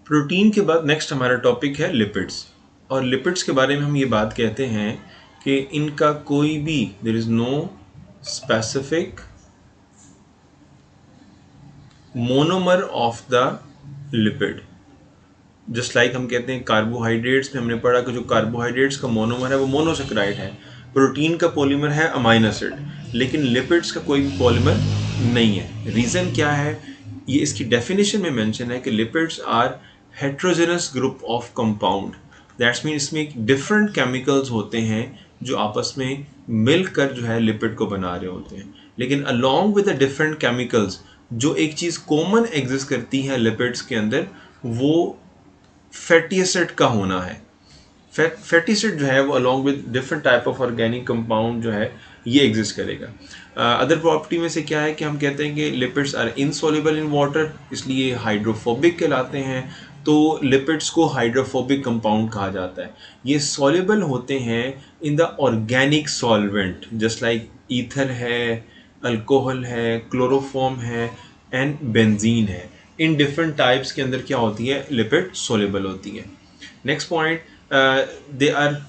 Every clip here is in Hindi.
प्रोटीन के बाद नेक्स्ट हमारा टॉपिक है लिपिड्स। और लिपिड्स के बारे में हम ये बात कहते हैं कि इनका कोई भी there is no specific monomer of the lipid. Just like हम कहते हैं कार्बोहाइड्रेट्स में हमने पढ़ा कि जो कार्बोहाइड्रेट्स का मोनोमर है वो मोनोसेक्राइड है, प्रोटीन का पॉलीमर है अमाइन एसिड, लेकिन लिपिड्स का कोई भी पॉलीमर नहीं है। रीज़न क्या है? ये इसकी डेफिनेशन में मेंशन है कि lipids are heterogenous group of compound. That's mean इसमें डिफरेंट केमिकल्स होते हैं जो आपस में मिलकर जो है लिपिड को बना रहे होते हैं, लेकिन along with the different chemicals जो एक चीज़ कॉमन एग्जिस्ट करती है लिपिड्स के अंदर वो फैटी एसिड का होना है। फैटी एसिड जो है वो along with different type of organic compound जो है ये एग्जिस्ट करेगा। अदर प्रॉपर्टी में से क्या है कि हम कहते हैं कि lipids are insoluble in water, इसलिए हाइड्रोफोबिक कहलाते हैं। तो लिपिड्स को हाइड्रोफोबिक कंपाउंड कहा जाता है। ये सॉल्युबल होते हैं in the organic solvent, just like ether है, अल्कोहल है, क्लोरोफॉर्म है एंड बेंजीन है। इन डिफरेंट टाइप्स के अंदर क्या होती है? लिपिड सोल्युबल होती है। Next point, they are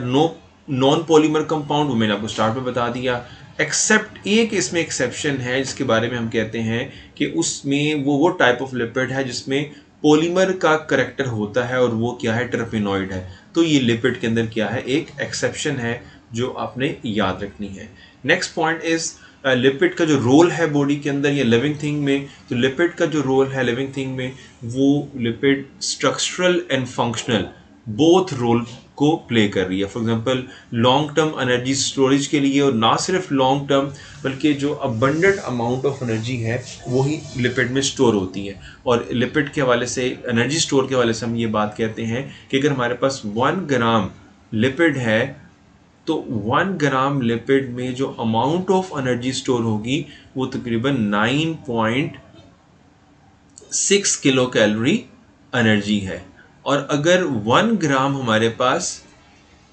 no non polymer compound, वो मैंने आपको स्टार्ट में बता दिया। एक्सेप्ट एक इसमें एक्सेप्शन है जिसके बारे में हम कहते हैं कि उसमें वो टाइप ऑफ लिपिड है जिसमें पॉलीमर का करेक्टर होता है और वो क्या है? टर्पेनॉइड है। तो ये लिपिड के अंदर क्या है? एक एक्सेप्शन है जो आपने याद रखनी है। नेक्स्ट पॉइंट इज लिपिड का जो रोल है बॉडी के अंदर या लिविंग थिंग में। तो लिपिड का जो रोल है लिविंग थिंग में, वो lipid structural and functional both role को प्ले कर रही है। For example long term energy storage के लिए, और ना सिर्फ लॉन्ग टर्म बल्कि जो अबंडेंट अमाउंट ऑफ एनर्जी है वही लिपिड में स्टोर होती है। और लिपिड के हवाले से, एनर्जी स्टोर के हवाले से हम ये बात कहते हैं कि अगर हमारे पास 1 ग्राम लिपिड है तो 1 ग्राम लिपिड में जो अमाउंट ऑफ एनर्जी स्टोर होगी वो तकरीबन 9.6 किलो कैलोरी एनर्जी है। और अगर 1 ग्राम हमारे पास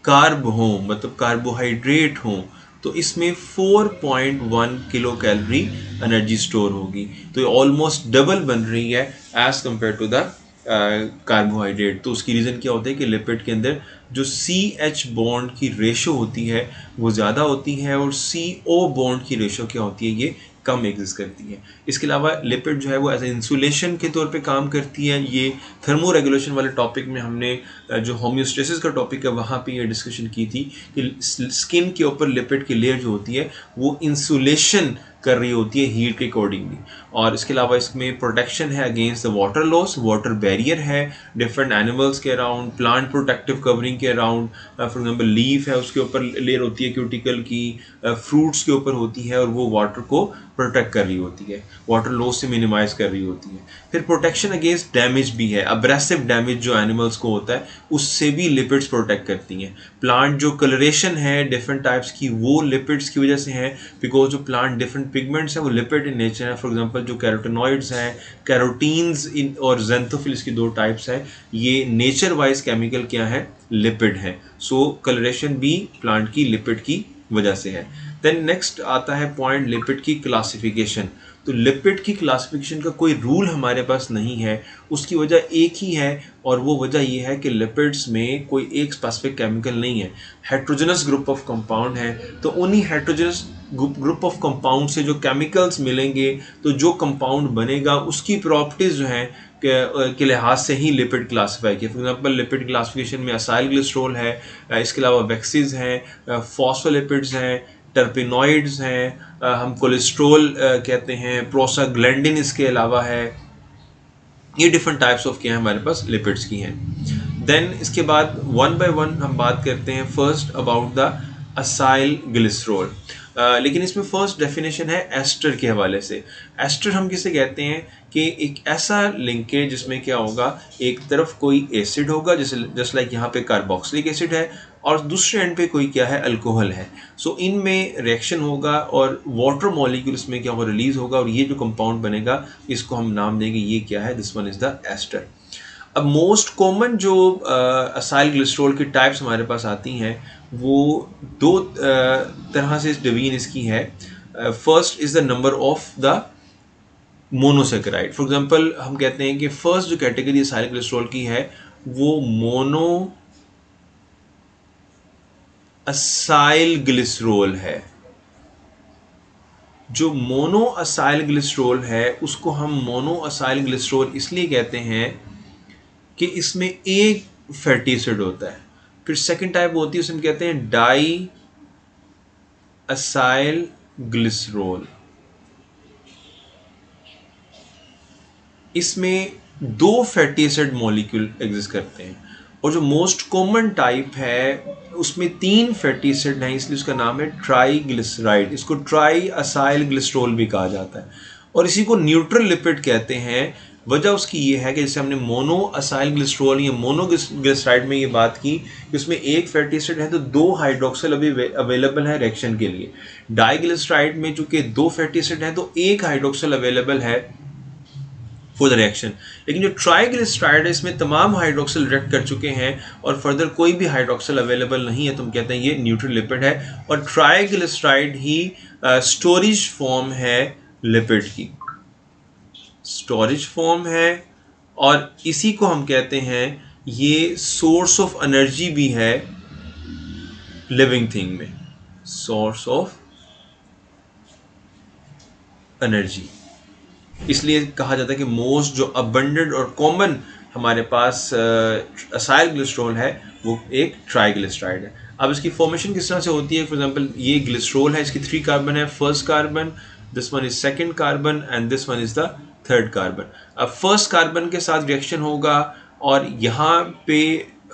कार्ब हो, मतलब कार्बोहाइड्रेट हो, तो इसमें 4.1 किलो कैलोरी एनर्जी स्टोर होगी। तो ये ऑलमोस्ट डबल बन रही है as compare to the carbohydrate. तो उसकी रीज़न क्या होता है कि लिपिड के अंदर जो CH बॉन्ड की रेशो होती है वो ज़्यादा होती है और CO बॉन्ड की रेशो क्या होती है? ये कम एग्जिस्ट करती है। इसके अलावा लिपिड जो है वो एज ए इंसुलेशन के तौर पे काम करती है। ये थर्मो रेगुलेशन वाले टॉपिक में हमने जो होम्योस्टेसिस का टॉपिक है वहाँ पे ये डिस्कशन की थी कि स्किन के ऊपर लिपिड की लेयर जो होती है वो इंसुलेशन कर रही होती है हीट के अकॉर्डिंगली। और इसके अलावा इसमें प्रोटेक्शन है against the water loss, water barrier है डिफरेंट एनिमल्स के अराउंड, प्लांट प्रोटेक्टिव कवरिंग के अराउंड। फॉर एग्जांपल लीफ है उसके ऊपर लेयर होती है क्यूटिकल की, फ्रूट्स के ऊपर होती है और वो वाटर को प्रोटेक्ट कर रही होती है, वाटर लॉस से मिनिमाइज कर रही होती है। फिर प्रोटेक्शन अगेंस्ट डैमेज भी है, अब्रेसिव डैमेज जो एनिमल्स को होता है उससे भी लिपिड्स प्रोटेक्ट करती हैं। प्लांट जो कलरेशन है डिफरेंट टाइप्स की वो लिपिड्स की वजह से है, बिकॉज जो प्लांट डिफरेंट पिगमेंट्स हैं वो लिपिड इन नेचर है। फॉर एग्जांपल जो कैरोटेनॉइड्स हैं, कैरोटीन्स इन और जेंथोफिल्स की 2 टाइप्स हैं, ये नेचर वाइज केमिकल क्या है? लिपिड है। सो कलरेशन भी प्लांट की लिपिड की वजह से है। देन नेक्स्ट आता है पॉइंट लिपिड की क्लासिफिकेशन। तो लिपिड की क्लासिफिकेशन का कोई रूल हमारे पास नहीं है। उसकी वजह एक ही है और वो वजह ये है कि लिपिड्स में कोई एक स्पेसिफिक केमिकल नहीं है, हेट्रोजेनस ग्रुप ऑफ कंपाउंड है। तो उन्हीं हेट्रोजेनस ग्रुप ऑफ कंपाउंड से जो केमिकल्स मिलेंगे तो जो कंपाउंड बनेगा उसकी प्रॉपर्टीज़ जो हैं के लिहाज से ही लिपिड क्लासीफाई किया। फॉर एग्जांपल लिपिड क्लासिफिकेशन में असाइल ग्लिसरॉल है, इसके अलावा वैक्सीज हैं, फॉस्फोलिपिड्स हैं, टर्पेनॉइड्स हैं, हम कोलेस्ट्रोल कहते हैं, प्रोस्टाग्लैंडिन इसके अलावा है। ये डिफरेंट टाइप्स ऑफ क्या है हमारे पास? लिपिड्स की हैं। देन इसके बाद 1 बाय 1 हम बात करते हैं first about the acyl glycerol. लेकिन इसमें फर्स्ट डेफिनेशन है एस्टर के हवाले से। एस्टर हम किसे कहते हैं कि एक ऐसा लिंकेज जिसमें क्या होगा, एक तरफ कोई एसिड होगा जैसे जस्ट लाइक यहाँ पे कार्बोक्सिलिक एसिड है और दूसरे एंड पे कोई क्या है? अल्कोहल है। सो इनमें रिएक्शन होगा और वाटर मॉलिक्यूल इसमें क्या होगा? रिलीज होगा और ये जो कंपाउंड बनेगा इसको हम नाम देंगे, ये क्या है? This one is the ester. अब मोस्ट कॉमन जो असाइल ग्लिसरॉल की टाइप्स हमारे पास आती हैं वो 2 तरह से डिवीजन इसकी है। First is the number of the monosaccharide. For example हम कहते हैं कि फर्स्ट जो कैटेगरी एसाइल ग्लिसरॉल की है वो मोनो असाइल ग्लिसरॉल है। जो मोनो असाइल ग्लिसरॉल है उसको हम मोनो असाइल ग्लिसरॉल इसलिए कहते हैं कि इसमें एक फैटी एसिड होता है। फिर सेकंड टाइप होती है, उसमें कहते हैं डाई असाइल ग्लिसरॉल। इसमें दो फैटी एसिड मॉलिक्यूल एग्जिस्ट करते हैं और जो मोस्ट कॉमन टाइप है उसमें तीन फैटी एसिड हैं, इसलिए उसका नाम है ट्राईग्लिसराइड। इसको ट्राई असाइल ग्लिसरॉल भी कहा जाता है और इसी को न्यूट्रल लिपिड कहते हैं। वजह उसकी ये है कि जैसे हमने मोनो असाइल ग्लिसरॉल या मोनो ग्लिसराइड में ये बात की कि उसमें एक फैटी एसिड है तो दो हाइड्रोक्सिल अभी अवेलेबल है रिएक्शन के लिए। डाईग्लिसराइड में चूंकि दो फैटी एसिड है तो एक हाइड्रोक्सिल अवेलेबल है फॉर द रिएक्शन। लेकिन जो ट्राईग्लिसराइड है इसमें तमाम हाइड्रोक्सिल रिएक्ट कर चुके हैं और फर्दर कोई भी हाइड्रोक्सिल अवेलेबल नहीं है, तो हम कहते हैं ये न्यूट्रल लिपिड है। और ट्राईग्लिसराइड ही स्टोरेज फॉर्म है लिपिड की, स्टोरेज फॉर्म है। और इसी को हम कहते हैं ये सोर्स ऑफ एनर्जी भी है लिविंग थिंग में, सोर्स ऑफ एनर्जी। इसलिए कहा जाता है कि मोस्ट जो अबंडेंट और कॉमन हमारे पास असाइल ग्लिसरॉल है वो एक ट्राईग्लिसराइड है। अब इसकी फॉर्मेशन किस तरह से होती है? फॉर एग्जांपल ये ग्लिसरॉल है, इसकी 3 कार्बन है, first carbon, this one is second carbon and this one is the third carbon. अब फर्स्ट कार्बन के साथ रिएक्शन होगा और यहाँ पे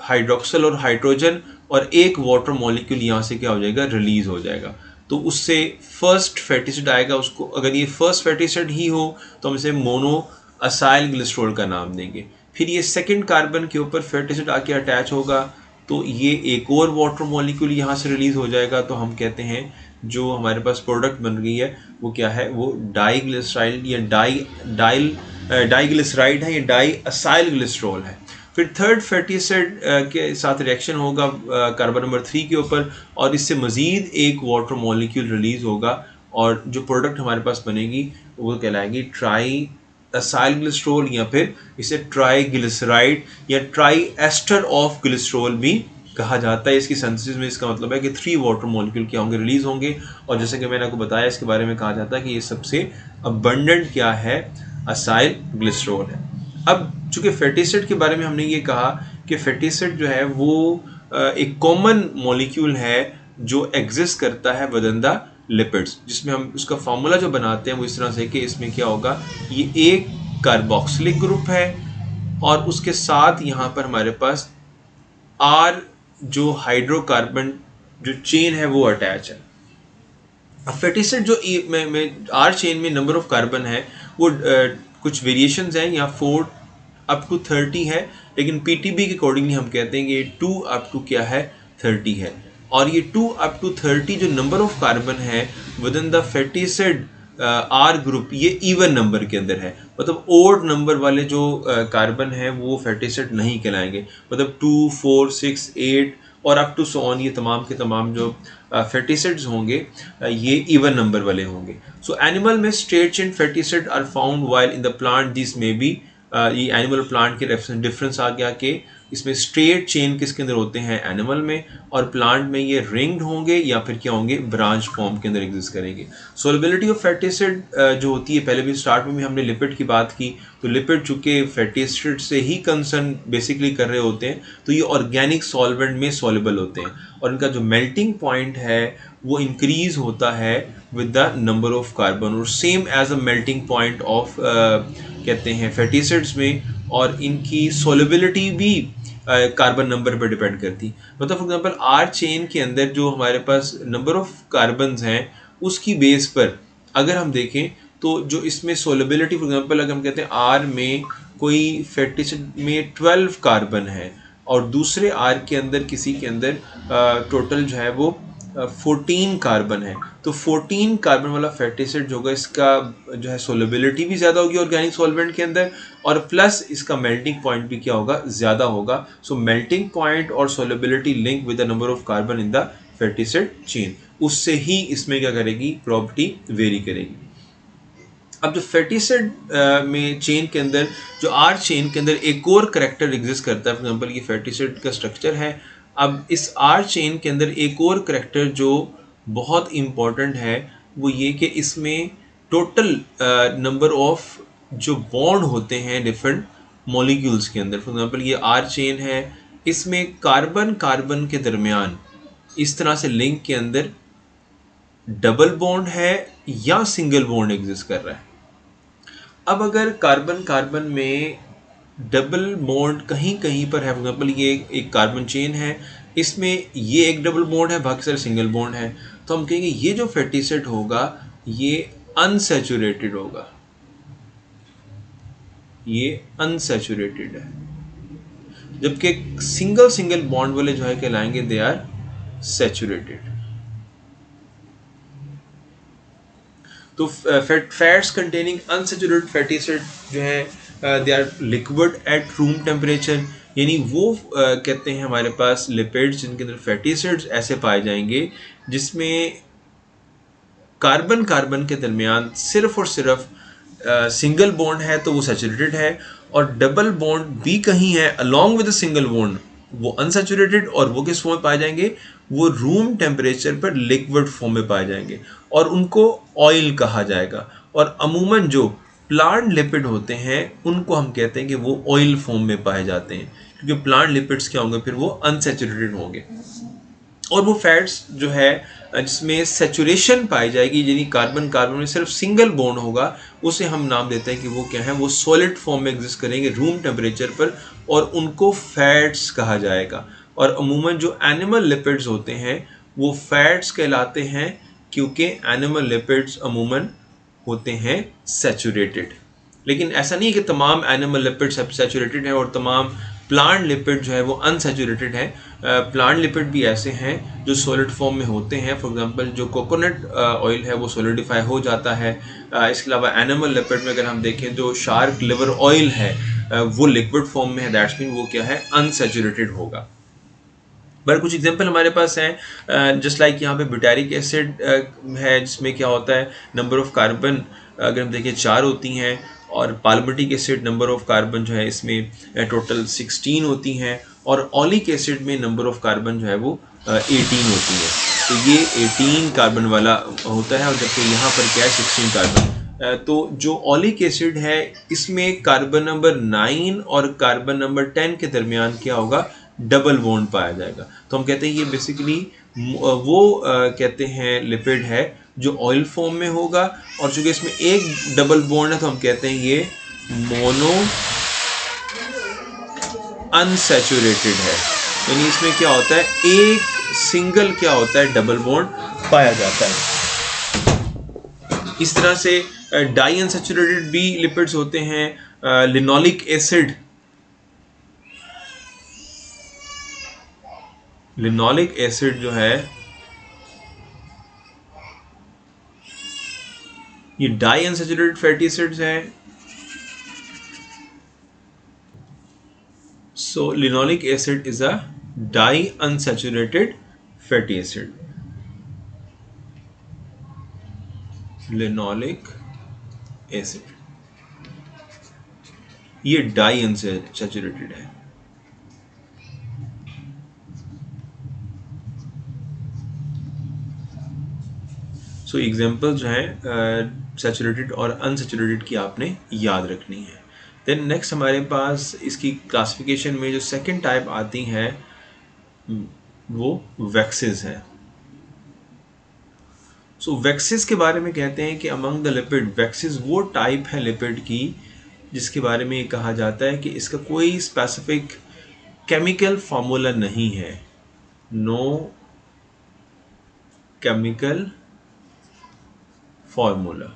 हाइड्रोक्सिल और हाइड्रोजन और एक वाटर मॉलिक्यूल यहाँ से क्या हो जाएगा, रिलीज हो जाएगा। तो उससे फर्स्ट फैटी एसिड आएगा, उसको अगर ये फर्स्ट फैटी एसिड ही हो तो हम इसे मोनो असाइल ग्लिसरॉल का नाम देंगे। फिर ये सेकंड कार्बन के ऊपर फैटी एसिड आके अटैच होगा तो ये एक और वाटर मॉलिक्यूल यहाँ से रिलीज हो जाएगा, तो हम कहते हैं जो हमारे पास प्रोडक्ट बन गई है वो क्या है, वो डाईग्लिसराइड या डाईग्लिसराइड है या डाई असाइल ग्लिसरॉल है। फिर थर्ड फैटी एसिड के साथ रिएक्शन होगा कार्बन नंबर 3 के ऊपर और इससे मज़ीद एक वाटर मॉलिक्यूल रिलीज होगा और जो प्रोडक्ट हमारे पास बनेगी वो कहलाएगी ट्राई असाइल ग्लिसरॉल या फिर इसे ट्राईग्लिसराइड या ट्राई एस्टर ऑफ ग्लिसरॉल भी कहा जाता है। इसकी सिंथेसिस में इसका मतलब है कि 3 वाटर मॉलिक्यूल क्या होंगे, रिलीज होंगे। और जैसे कि मैंने आपको बताया इसके बारे में कहा जाता है कि ये सबसे अबंडेंट क्या है, असाइल ग्लिसरॉल है। अब चूंकि फैटी एसिड के बारे में हमने ये कहा कि फैटी एसिड जो है वो एक कॉमन मॉलिक्यूल है जो एग्जिस्ट करता है विदिन द लिपिड्स, जिसमें हम उसका फार्मूला जो बनाते हैं वो इस तरह से कि इसमें क्या होगा, ये एक कार्बोक्सिलिक ग्रुप है और उसके साथ यहाँ पर हमारे पास आर जो हाइड्रोकार्बन जो चेन है वो अटैच है। अब फैटी एसिड जो आर चेन में नंबर ऑफ कार्बन है वो कुछ वेरिएशंस हैं, यहाँ 4 अप टू 30 है, लेकिन पीटीबी के अकॉर्डिंगली हम कहते हैं कि ये 2 अप टू क्या है, 30 है। और ये 2 अप टू 30 जो नंबर ऑफ कार्बन है within the fatty acid R group, ये इवन नंबर के अंदर है। मतलब ओड नंबर वाले जो कार्बन है वो फैटी एसिड नहीं कहलाएंगे। मतलब 2, 4, 6, 8 और अप टू सो ऑन, ये तमाम के तमाम जो फैटी एसिड्स होंगे ये इवन नंबर वाले होंगे। सो एनिमल में straight chain fatty acid are found while in the plant this may be, ये एनिमल प्लांट के डिफरेंस आ गया कि इसमें स्ट्रेट चेन किसके अंदर होते हैं, एनिमल में, और प्लांट में ये रिंग्ड होंगे या फिर क्या होंगे, ब्रांच फॉर्म के अंदर एग्जिस्ट करेंगे। सोलबिलिटी ऑफ फैटी एसिड जो होती है, पहले भी स्टार्ट में भी हमने लिपिड की बात की, तो लिपिड चूंकि फैटी एसिड से ही कंसर्न बेसिकली कर रहे होते हैं तो ये ऑर्गेनिक सॉल्वेंट में सॉल्युबल होते हैं और इनका जो मेल्टिंग पॉइंट है वो इंक्रीज होता है with the number of carbon, और same as a melting point of कहते हैं फैटी एसिड्स में, और इनकी सॉल्युबिलिटी भी कार्बन नंबर पर डिपेंड करती। मतलब फॉर एग्जांपल आर चेन के अंदर जो हमारे पास नंबर ऑफ कार्बन्स हैं उसकी बेस पर अगर हम देखें तो जो इसमें सोलबिलिटी, फॉर एग्जांपल अगर हम कहते हैं आर में कोई फैटी एसिड में 12 कार्बन है और दूसरे आर के अंदर किसी के अंदर टोटल जो है वो 14 कार्बन है, तो 14 कार्बन वाला फैटी एसिड जो होगा इसका जो है सोलबिलिटी भी ज़्यादा होगी ऑर्गेनिक सॉल्वेंट के अंदर, और प्लस इसका मेल्टिंग पॉइंट भी क्या होगा, ज़्यादा होगा। सो मेल्टिंग पॉइंट और solubility link with the number of carbon in the fatty acid chain, उससे ही इसमें क्या करेगी, प्रॉपर्टी वेरी करेगी। अब जो फैटी एसिड में चेन के अंदर, जो आर चेन के अंदर एक और करेक्टर एग्जिस्ट करता है, फॉर एग्जांपल ये फैटी एसिड का स्ट्रक्चर है। अब इस आर चेन के अंदर एक और करेक्टर जो बहुत इम्पॉर्टेंट है वो ये कि इसमें टोटल नंबर ऑफ जो बॉन्ड होते हैं डिफरेंट मॉलिक्यूल्स के अंदर। फॉर एग्जांपल ये आर चेन है, इसमें कार्बन कार्बन के दरमियान इस तरह से लिंक के अंदर डबल बॉन्ड है या सिंगल बॉन्ड एग्जिस्ट कर रहा है। अब अगर कार्बन कार्बन में डबल बॉन्ड कहीं कहीं पर है, फॉर एग्जाम्पल ये एक कार्बन चेन है, इसमें ये एक डबल बॉन्ड है, बाकी सारे सिंगल बॉन्ड है, तो हम कहेंगे ये जो फैटी एसिड होगा ये अनसैचुरेटेड होगा, ये अनसैचुरेटेड है। जबकि सिंगल सिंगल बॉन्ड वाले जो है कहलाएंगे दे आर सैचुरेटेड। तो fats containing unsaturated fatty acid जो है they are liquid at room temperature, यानी वो कहते हैं हमारे पास लिपिड्स जिनके अंदर फैटी एसिड्स ऐसे पाए जाएंगे जिसमें कार्बन कार्बन के दरमियान सिर्फ और सिर्फ सिंगल बॉन्ड है तो वो सैचुरेटेड है, और डबल बॉन्ड भी कहीं है अलॉन्ग विद सिंगल बॉन्ड वो अनसैचुरेटेड, और वो किस फॉर्म में पाए जाएंगे, वो रूम टेम्परेचर पर लिक्विड फॉर्म में पाए जाएंगे और उनको ऑयल कहा जाएगा। और अमूमन जो प्लांट लिपिड होते हैं उनको हम कहते हैं कि वो ऑयल फॉर्म में पाए जाते हैं, क्योंकि प्लांट लिपिड्स क्या होंगे, फिर वो अनसैचुरेटेड होंगे। और वो फैट्स जो है जिसमें सैचुरेशन पाई जाएगी, यानी कार्बन कार्बन में सिर्फ सिंगल बॉन्ड होगा, उसे हम नाम देते हैं कि वो क्या है, वो सॉलिड फॉर्म में एग्जिस्ट करेंगे रूम टेम्परेचर पर, और उनको फैट्स कहा जाएगा। और अमूमन जो एनिमल लिपिड्स होते हैं वो फैट्स कहलाते हैं, क्योंकि एनिमल लिपिड्स अमूमन होते हैं सैचुरेटेड। लेकिन ऐसा नहीं है कि तमाम एनिमल लिपिड सैचुरेटेड है और तमाम प्लांट लिपिड जो है वो अनसैचुरेटेड है। प्लांट लिपिड भी ऐसे हैं जो सॉलिड फॉर्म में होते हैं, फॉर एग्जांपल जो कोकोनट ऑयल है वो सॉलिडिफाई हो जाता है। इसके अलावा एनिमल लिपिड में अगर हम देखें जो शार्क लिवर ऑयल है वो लिक्विड फॉर्म में है, दैट्स मीन वो क्या है, अनसैचुरेटेड होगा। बट कुछ एग्जांपल हमारे पास हैं, जस्ट लाइक यहाँ पे ब्यूटारिक एसिड है जिसमें क्या होता है, नंबर ऑफ कार्बन अगर हम देखें 4 होती हैं, और palmitic acid number of carbon जो है इसमें टोटल 16 होती हैं, और ऑलिक एसिड में नंबर ऑफ कार्बन जो है वो 18 होती है। तो ये 18 कार्बन वाला होता है, और जबकि यहाँ पर क्या है 16 कार्बन। तो जो ऑलिक एसिड है इसमें कार्बन नंबर 9 और कार्बन नंबर 10 के दरमियान क्या होगा, डबल बॉन्ड पाया जाएगा। तो हम कहते हैं ये बेसिकली वो कहते हैं लिपिड है जो ऑयल फॉर्म में होगा, और चूंकि इसमें एक डबल बॉन्ड है तो हम कहते हैं ये मोनो अनसैचुरेटेड है, यानी इसमें क्या होता है, एक सिंगल क्या होता है, डबल बॉन्ड पाया जाता है। इस तरह से डाई अनसैचुरेटेड भी लिपिड्स होते हैं। लिनोलिक एसिड, लिनोलिक एसिड जो है ये डाई अनसैचुरेटेड फैटी एसिड्स हैं। So linoleic acid is a di unsaturated fatty acid. Linoleic acid ये डाई अनसैचुरेटेड है। सो एग्जाम्पल जो हैं सैचुरेटेड और अनसैचुरेटेड की आपने याद रखनी है। देन नेक्स्ट हमारे पास इसकी क्लासिफिकेशन में जो सेकंड टाइप आती है वो वैक्सेस हैं। सो वैक्सेस के बारे में कहते हैं कि अमंग द लिपिड, वैक्सेस वो टाइप है लिपिड की जिसके बारे में ये कहा जाता है कि इसका कोई स्पेसिफिक केमिकल फार्मूला नहीं है, नो केमिकल फार्मूला।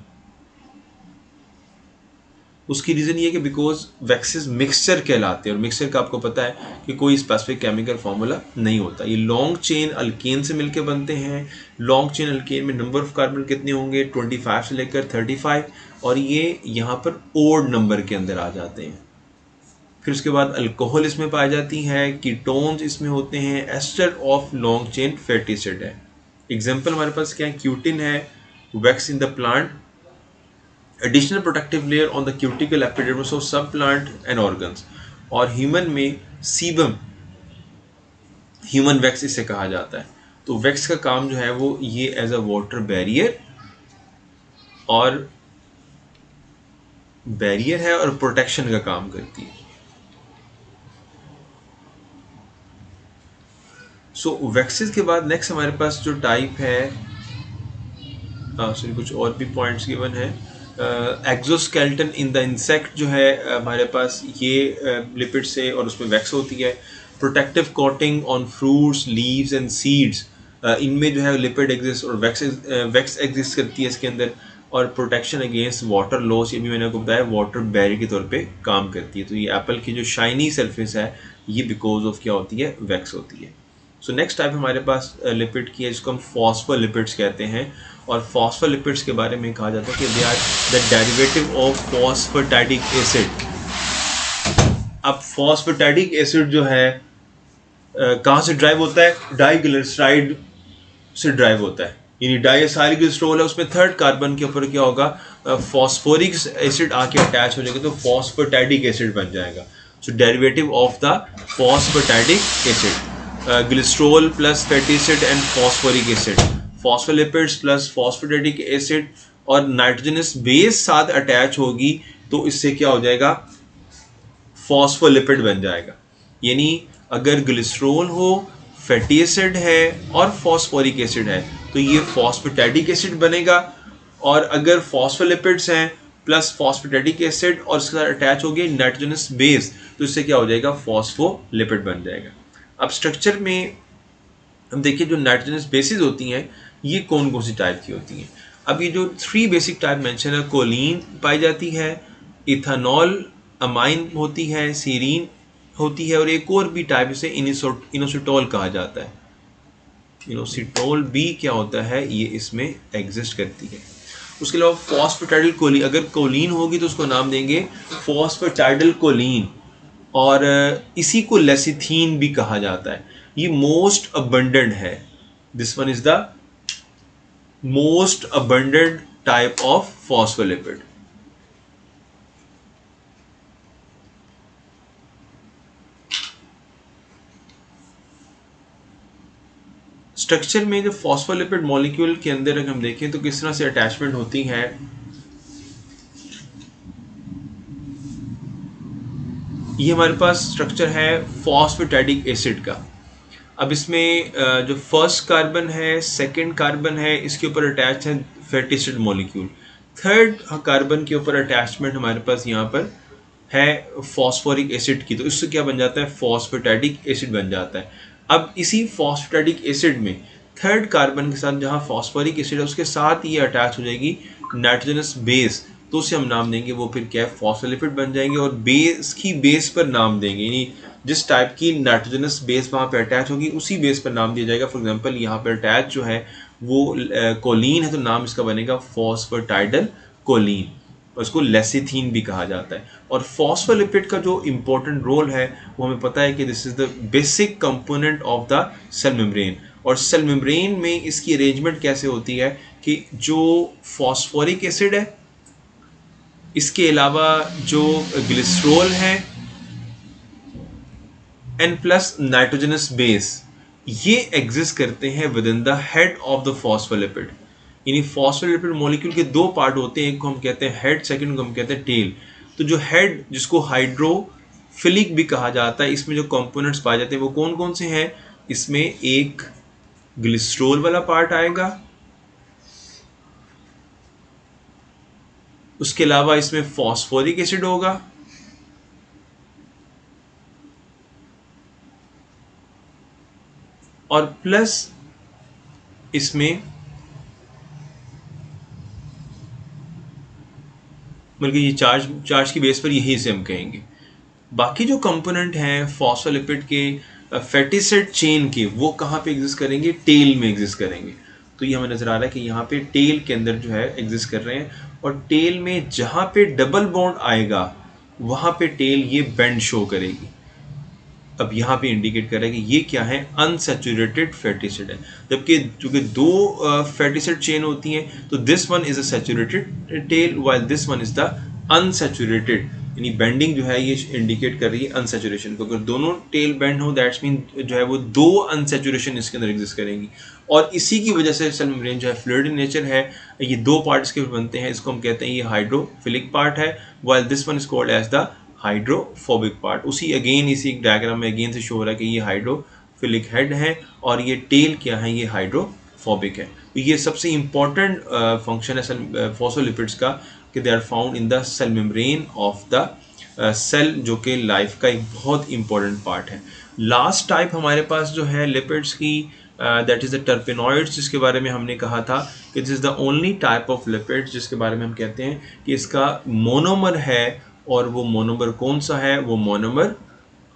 उसकी रीज़न ये है कि बिकॉज वैक्सेस मिक्सचर कहलाते हैं, और मिक्सचर का आपको पता है कि कोई स्पेसिफिक केमिकल फार्मूला नहीं होता। ये लॉन्ग चेन अल्केन से मिलकर बनते हैं। लॉन्ग चेन अल्केन में नंबर ऑफ कार्बन कितने होंगे, 25 से लेकर 35, और ये यहाँ पर ओड नंबर के अंदर आ जाते हैं। फिर उसके बाद अल्कोहल इसमें पाई जाती है, कीटोन्स इसमें होते हैं, ester of long chain fatty acid है। एग्जाम्पल हमारे पास क्या है, क्यूटिन है, wax in the plant, additional protective layer on the cuticle epidermis of sub plant and organs. और ह्यूमन में सीबम, ह्यूमन वैक्स इसे कहा जाता है। तो वैक्स का काम जो है वो ये एज अ वाटर बैरियर है और प्रोटेक्शन का काम करती है। सो वैक्सेस के बाद नेक्स्ट हमारे पास जो टाइप है, सॉरी कुछ और भी पॉइंट्स गिवन है। एक्सोस्केलेटन इन द इंसेक्ट जो है हमारे पास ये लिपिड से और उसमें वैक्स होती है। Protective coating on fruits, leaves and seeds, इनमें जो है लिपिड एग्जिस्ट और वैक्स एग्जिस्ट करती है इसके अंदर। और प्रोटेक्शन अगेंस्ट वाटर लॉस, ये भी मैंने आपको बताया, वाटर बैरियर के तौर पे काम करती है। तो ये एप्पल की जो शाइनी सरफेस है ये बिकॉज ऑफ क्या होती है, वैक्स होती है। सो नेक्स्ट टाइप हमारे पास लिपिड की है जिसको हम फॉस्फोलिपिड्स कहते हैं। और फॉस्फोलिपिड्स के बारे में कहा जाता है कि they are the derivative of phosphatic acid. अब फॉस्फेटिक एसिड जो है कहाँ से ड्राइव होता है, डाइग्लिसराइड से ड्राइव होता है। यानी डाइएसाइलग्लिसरॉल है, उसमें थर्ड कार्बन के ऊपर क्या होगा, फॉस्फोरिक एसिड आके अटैच हो जाएगा तो फॉस्फेटिक एसिड बन जाएगा। So derivative of the phosphatidic acid, glycerol plus fatty acid and phosphoric acid, phospholipids plus phosphatidic acid और नाइट्रोजनस बेस साथ अटैच होगी तो इससे क्या हो जाएगा, फॉस्फोलिपिड बन जाएगा। यानी अगर ग्लिसरॉल हो, फैटी एसिड है और फॉस्फोरिक एसिड है तो ये फॉस्फेटिक एसिड बनेगा। और अगर फॉस्फोलिपिड्स हैं प्लस फॉस्फेटिक एसिड और इसके साथ अटैच हो गए नाइट्रोजनस बेस तो इससे क्या हो जाएगा, फॉस्फोलिपिड बन जाएगा। अब स्ट्रक्चर में हम देखिए जो नाइट्रोजनस बेसिस होती हैं ये कौन कौन सी टाइप की होती हैं। अब ये जो 3 बेसिक टाइप मेंशन है, कोलिन पाई जाती है, इथानॉल अमाइन होती है, सीरीन होती है और एक और भी टाइप इसे इनोसिटोल कहा जाता है। इनोसिटोल भी क्या होता है, ये इसमें एग्जिस्ट करती है। उसके अलावा फॉस्फेटाइडल कोलिन, अगर कोलिन होगी तो उसको नाम देंगे फॉस्फेटाइडल कोलिन और इसी को लेसिथीन भी कहा जाता है। ये मोस्ट अबंडेंट है, this one is the most abundant type of phospholipid. Structure में जो फॉस्फोलिपिड मॉलिक्यूल के अंदर अगर हम देखें तो किस तरह से अटैचमेंट होती है, ये हमारे पास स्ट्रक्चर है फॉस्फेटिक एसिड का। अब इसमें जो फर्स्ट कार्बन है, सेकंड कार्बन है, इसके ऊपर अटैच है fatty acid molecule. Third carbon के ऊपर अटैचमेंट हमारे पास यहाँ पर है फॉस्फोरिक एसिड की, तो इससे क्या बन जाता है, फॉस्फेटिक एसिड बन जाता है। अब इसी फॉस्फेटिक एसिड में थर्ड कार्बन के साथ जहाँ फॉस्फोरिक एसिड है उसके साथ ये अटैच हो जाएगी नाइट्रोजनस बेस, तो उसे हम नाम देंगे, वो फिर क्या है, फॉस्फोलिपिड बन जाएंगे। और बेस की बेस पर नाम देंगे, यानी जिस टाइप की नाइट्रोजनस बेस वहाँ पे अटैच होगी उसी बेस पर नाम दिया जाएगा। फॉर एग्जांपल यहाँ पर अटैच जो है वो कोलिन है तो नाम इसका बनेगा फॉस्फेटाइडल कोलिन और उसको लेसिथीन भी कहा जाता है। और फॉस्फोलिपिड का जो इम्पोर्टेंट रोल है वो हमें पता है कि this is the basic component of the cell membrane. और सेल मेम्ब्रेन में इसकी अरेंजमेंट कैसे होती है कि जो फॉस्फोरिक एसिड है, इसके अलावा जो ग्लिसरॉल है एंड प्लस नाइट्रोजनस बेस, ये एग्जिस्ट करते हैं with in the head of the phospholipid. यानी फॉस्फोलिपिड मॉलिक्यूल के 2 पार्ट होते हैं, एक को हम कहते हैं हेड, सेकंड को हम कहते हैं टेल। तो जो हेड जिसको हाइड्रोफिलिक भी कहा जाता है, इसमें जो कंपोनेंट्स पाए जाते हैं वो कौन कौन से हैं, इसमें एक ग्लिसरॉल वाला पार्ट आएगा, उसके अलावा इसमें फॉस्फोरिक एसिड होगा, और प्लस इसमें बल्कि ये चार्ज की बेस पर यही से हम कहेंगे। बाकी जो कंपोनेंट हैं फॉस्फोलिपिड के फैटी एसिड चेन के, वो कहाँ पे एग्जिस्ट करेंगे, टेल में एग्जिस्ट करेंगे। तो ये हमें नजर आ रहा है कि यहाँ पे टेल के अंदर जो है एग्जिस्ट कर रहे हैं। और टेल में जहाँ पे डबल बॉन्ड आएगा वहाँ पे टेल ये बेंड शो करेगी। अब यहाँ पे इंडिकेट कर रहा है कि ये क्या है, अनसैचुरेटेड फैटी एसिड है। जबकि चूंकि दो फैटी एसिड चेन होती हैं तो this one is a saturated tail while this one is the unsaturated, यानी बेंडिंग जो है ये इंडिकेट कर रही है अनसैचुरेशन को। अगर दोनों टेल बेंड हो दैट्स मीन जो है वो दो अनसैचुरेशन इसके अंदर एग्जिस्ट करेंगी, और इसी की वजह से सेल मेम्ब्रेन जो है फ्लूइड इन नेचर है। ये दो पार्ट्स के बनते हैं, इसको हम कहते हैं ये हाइड्रोफिलिक पार्ट है, while this one is called as the hydrophobic part. उसी अगेन इसी डायग्राम में अगेन से शो हो रहा है कि ये हाइड्रोफिलिक हेड है और ये टेल क्या है, ये हाइड्रोफोबिक है। तो ये सबसे इंपॉर्टेंट फंक्शन है फॉस्फोलिपिड्स का कि they are found in the cell membrane of the cell, जो कि लाइफ का एक बहुत इंपॉर्टेंट पार्ट है। लास्ट टाइप हमारे पास जो है लिपिड्स की दैट इज़ द टर्पेनॉइड्स, जिसके बारे में हमने कहा था कि this is the only type of lipids जिसके बारे में हम कहते हैं कि इसका मोनोमर है, और वो मोनोमर कौन सा है, वो मोनोमर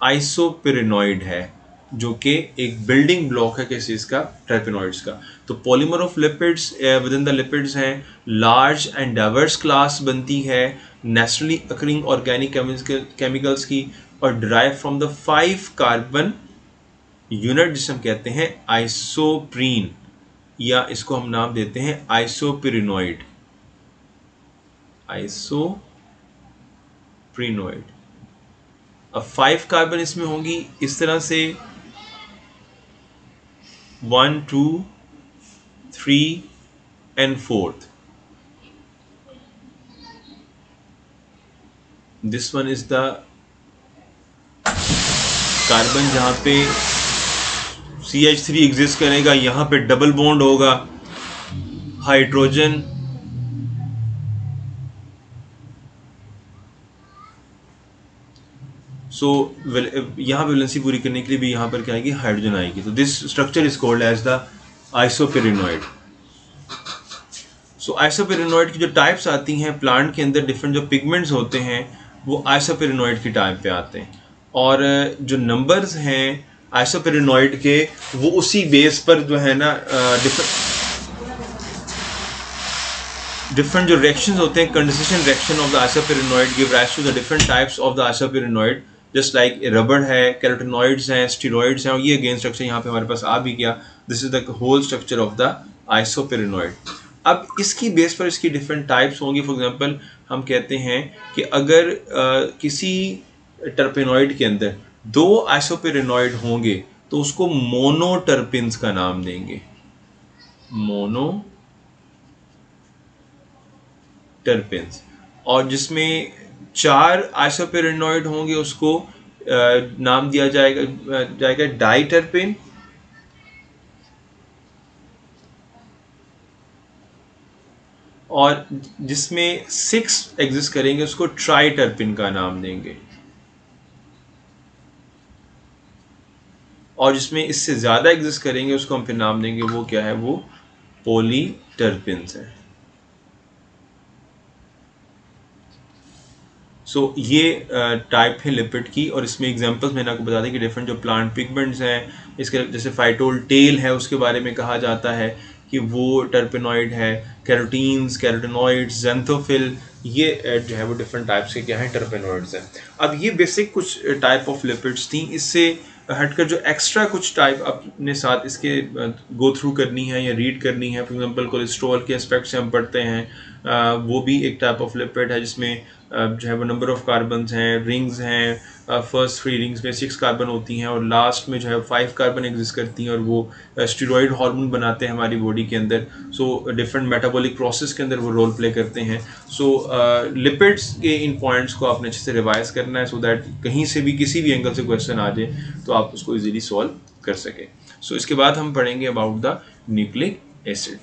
आइसोपेरिनॉइड है, जो कि एक बिल्डिंग ब्लॉक है किस चीज़ का, टर्पेनॉइड्स का। तो polymer of lipids with in the lipids हैं लार्ज एंड डाइवर्स क्लास बनती है नेचुरली अकरिंग ऑर्गेनिक केमिकल्स की, और derive from the 5 carbon unit जिसे हम कहते हैं आइसोप्रीन, या इसको हम नाम देते हैं आइसोपेरिनॉइड, आइसोप्रीनॉइड। अब 5 कार्बन इसमें होंगी इस तरह से 1 2 3 and 4th. This one is the carbon जहाँ पे CH3 एग्जिस्ट करेगा, यहाँ पे डबल बॉन्ड होगा, हाइड्रोजन यहाँ पे वैलेंसी पूरी करने के लिए भी यहाँ पर क्या आएगी, हाइड्रोजन आएगी। तो this structure is called as the isoprenoid. So isoprenoid की जो टाइप्स आती हैं प्लांट के अंदर, डिफरेंट जो पिगमेंट्स होते हैं वो आइसोपेरिनॉइड की टाइप पे आते हैं, और जो नंबर्स हैं आइसोपेरिनॉइड के वो उसी बेस पर जो है ना डिफरेंट जो रिएक्शंस होते हैं, condensation reaction of the isoprenoid give rise to the different types of the isoprenoid, just like rubber है, कैरोटिनॉइड्स हैं, स्टेरॉइड्स हैं, और ये अगेन स्ट्रक्चर यहाँ पे हमारे पास आ भी गया। This is the whole structure of the isoprenoid. अब इसकी बेस पर इसकी डिफरेंट टाइप्स होंगी। फॉर एग्जांपल हम कहते हैं कि अगर किसी टर्पेनॉइड के अंदर 2 आइसोपेरिनॉइड होंगे तो उसको मोनोटर्पिन्स का नाम देंगे, मोनोटर्पिन्स। और जिसमें 4 आइसोपेरिनॉइड होंगे उसको नाम दिया जाएगा डाइटर्पिन, और जिसमें 6 एग्जिस्ट करेंगे उसको ट्राइटर्पिन का नाम देंगे, और जिसमें इससे ज़्यादा एग्जिस्ट करेंगे उसको हम फिर नाम देंगे, वो क्या है, वो पॉलीटर्पिन्स है। सो ये टाइप है लिपिड की, और इसमें एग्जांपल्स मैंने आपको बता दें कि डिफरेंट जो प्लांट पिगमेंट्स हैं, इसके जैसे फाइटोल टेल है उसके बारे में कहा जाता है कि वो टर्पेनॉइड है, कैरोटीन्स, कैरोटिनॉइड्स, ज़ेंथोफिल, ये जो है वो डिफरेंट टाइप्स के क्या हैं, टर्पेनॉइड्स हैं। अब ये बेसिक कुछ टाइप ऑफ लिपिड्स थी। इससे हटकर जो एक्स्ट्रा कुछ टाइप अपने साथ इसके गो थ्रू करनी है या रीड करनी है, फॉर एग्जांपल कोलेस्ट्रॉल के एस्पेक्ट से हम पढ़ते हैं, वो भी एक टाइप ऑफ लिपिड है जिसमें जो है वो नंबर ऑफ कार्बन्स हैं, रिंग्स हैं, फर्स्ट 3 रिंग्स में 6 कार्बन होती हैं, और लास्ट में जो है 5 कार्बन एग्जिस्ट करती हैं, और वो स्टेरॉइड हार्मोन बनाते हैं हमारी बॉडी के अंदर। सो डिफरेंट मेटाबॉलिक प्रोसेस के अंदर वो रोल प्ले करते हैं। सो लिपिड्स के इन पॉइंट्स को आपने अच्छे से रिवाइज करना है, सो दैट कहीं से भी किसी भी एंगल से क्वेश्चन आ जाए तो आप उसको इजीली सॉल्व कर सकें। सो इसके बाद हम पढ़ेंगे अबाउट द न्यूक्लिक एसिड।